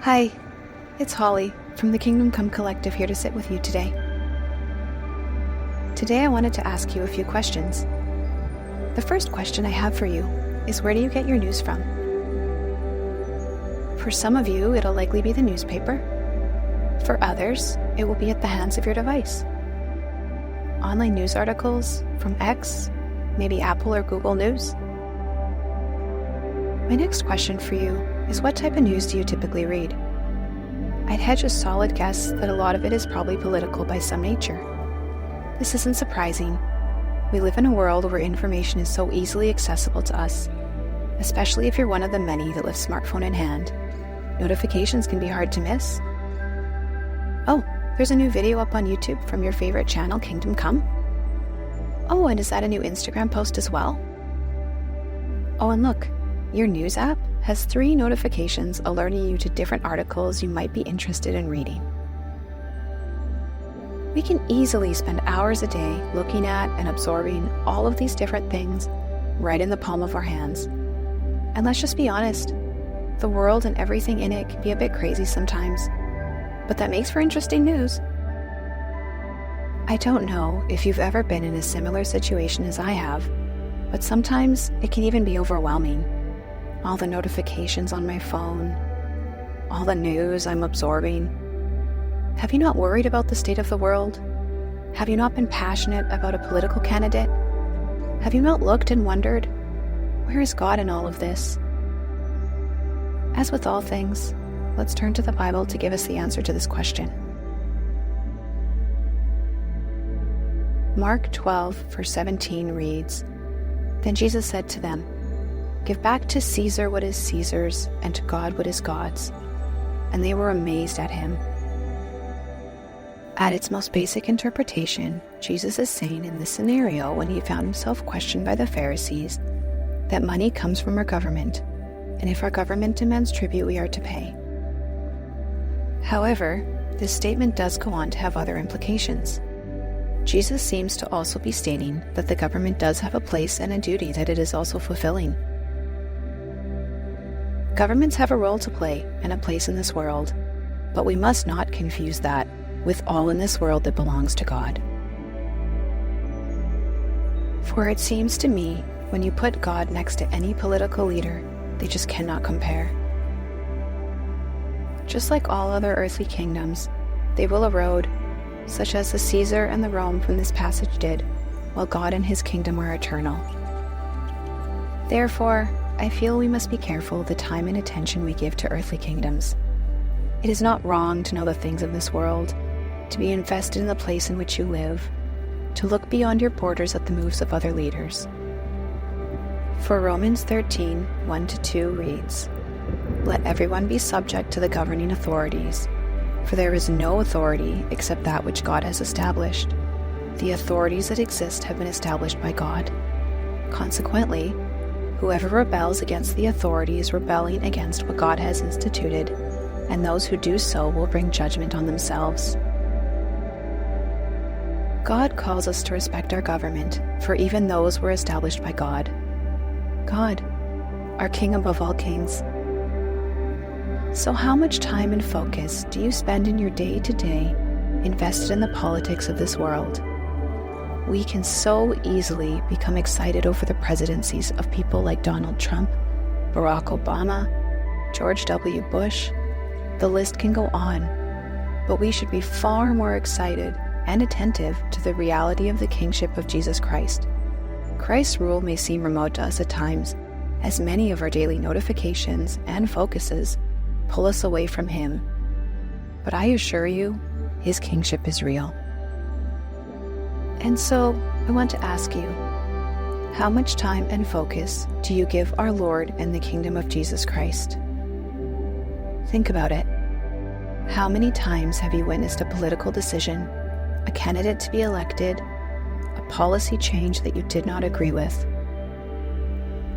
Hi, it's Holly from the Kingdom Come Collective here to sit with you today. Today I wanted to ask you a few questions. The first question I have for you is, where do you get your news from? For some of you, it'll likely be the newspaper. For others, it will be at the hands of your device. Online news articles from X, maybe Apple or Google News. My next question for you is, what type of news do you typically read? I'd hedge a solid guess that a lot of it is probably political by some nature. This isn't surprising. We live in a world where information is so easily accessible to us, especially if you're one of the many that live smartphone in hand. Notifications can be hard to miss. Oh, there's a new video up on YouTube from your favorite channel, Kingdom Come. Oh, and is that a new Instagram post as well? Oh, and look, your news app has 3 notifications alerting you to different articles you might be interested in reading. We can easily spend hours a day looking at and absorbing all of these different things right in the palm of our hands. And let's just be honest, the world and everything in it can be a bit crazy sometimes, but that makes for interesting news. I don't know if you've ever been in a similar situation as I have, but sometimes it can even be overwhelming. All the notifications on my phone, all the news I'm absorbing. Have you not worried about the state of the world? Have you not been passionate about a political candidate? Have you not looked and wondered, where is God in all of this? As with all things, let's turn to the Bible to give us the answer to this question. Mark 12, verse 17 reads, "Then Jesus said to them, 'Give back to Caesar what is Caesar's, and to God what is God's.' And they were amazed at him." At its most basic interpretation, Jesus is saying in this scenario, when he found himself questioned by the Pharisees, that money comes from our government, and if our government demands tribute, we are to pay. However, this statement does go on to have other implications. Jesus seems to also be stating that the government does have a place and a duty that it is also fulfilling. Governments have a role to play and a place in this world, but we must not confuse that with all in this world that belongs to God. For it seems to me, when you put God next to any political leader, they just cannot compare. Just like all other earthly kingdoms, they will erode, such as the Caesar and the Rome from this passage did, while God and his kingdom are eternal. Therefore, I feel we must be careful the time and attention we give to earthly kingdoms. It is not wrong to know the things of this world, to be invested in the place in which you live, to look beyond your borders at the moves of other leaders. For Romans 13, 1-2 reads, "Let everyone be subject to the governing authorities, for there is no authority except that which God has established. The authorities that exist have been established by God. Consequently, whoever rebels against the authority is rebelling against what God has instituted, and those who do so will bring judgment on themselves." God calls us to respect our government, for even those were established by God. God, our King above all kings. So how much time and focus do you spend in your day-to-day invested in the politics of this world? We can so easily become excited over the presidencies of people like Donald Trump, Barack Obama, George W. Bush. The list can go on, but we should be far more excited and attentive to the reality of the kingship of Jesus Christ. Christ's rule may seem remote to us at times, as many of our daily notifications and focuses pull us away from him. But I assure you, his kingship is real. And so, I want to ask you, how much time and focus do you give our Lord and the kingdom of Jesus Christ? Think about it. How many times have you witnessed a political decision, a candidate to be elected, a policy change that you did not agree with?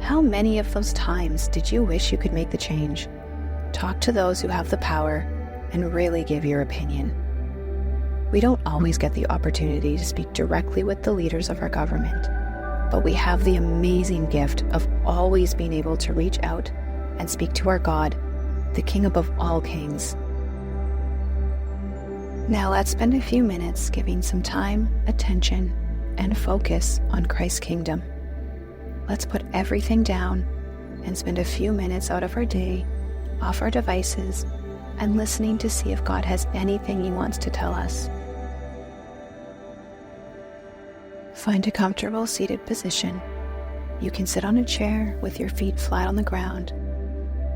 How many of those times did you wish you could make the change, talk to those who have the power, and really give your opinion? We don't always get the opportunity to speak directly with the leaders of our government, but we have the amazing gift of always being able to reach out and speak to our God, the King above all kings. Now let's spend a few minutes giving some time, attention, and focus on Christ's kingdom. Let's put everything down and spend a few minutes out of our day, off our devices, and listening to see if God has anything He wants to tell us. Find a comfortable seated position. You can sit on a chair with your feet flat on the ground,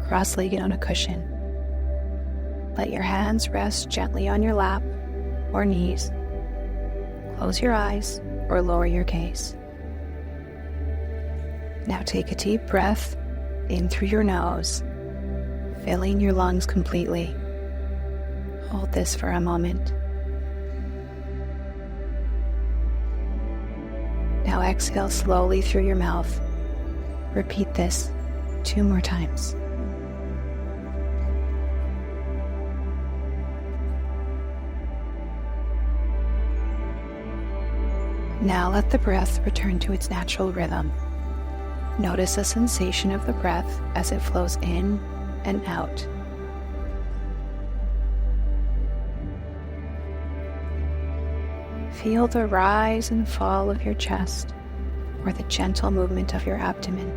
cross-legged on a cushion. Let your hands rest gently on your lap or knees. Close your eyes or lower your gaze. Now take a deep breath in through your nose, filling your lungs completely. Hold this for a moment. Now exhale slowly through your mouth. Repeat this 2 more times. Now let the breath return to its natural rhythm. Notice the sensation of the breath as it flows in and out. Feel the rise and fall of your chest or the gentle movement of your abdomen.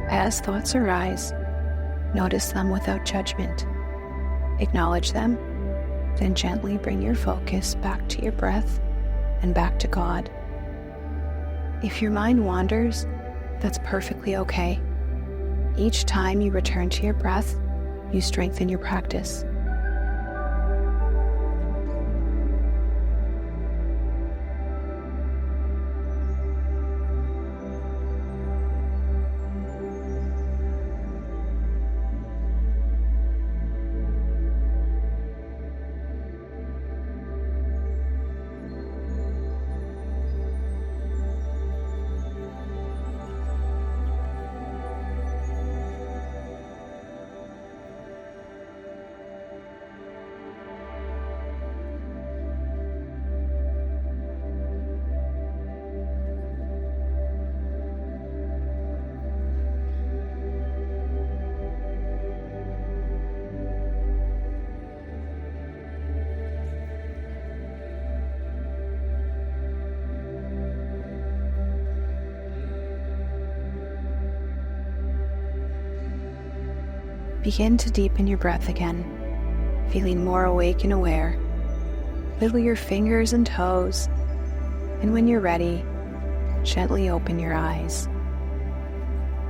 As thoughts arise, notice them without judgment. Acknowledge them, then gently bring your focus back to your breath and back to God. If your mind wanders, that's perfectly okay. Each time you return to your breath, you strengthen your practice. Begin to deepen your breath again, feeling more awake and aware. Wiggle your fingers and toes, and when you're ready, gently open your eyes.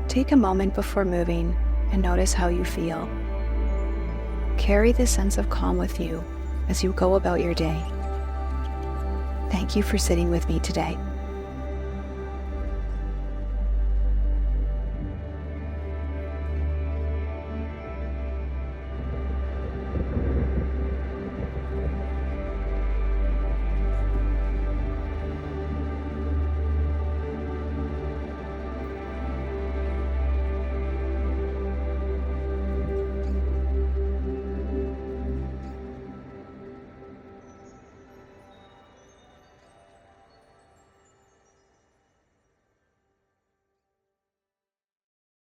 Take a moment before moving and notice how you feel. Carry this sense of calm with you as you go about your day. Thank you for sitting with me today.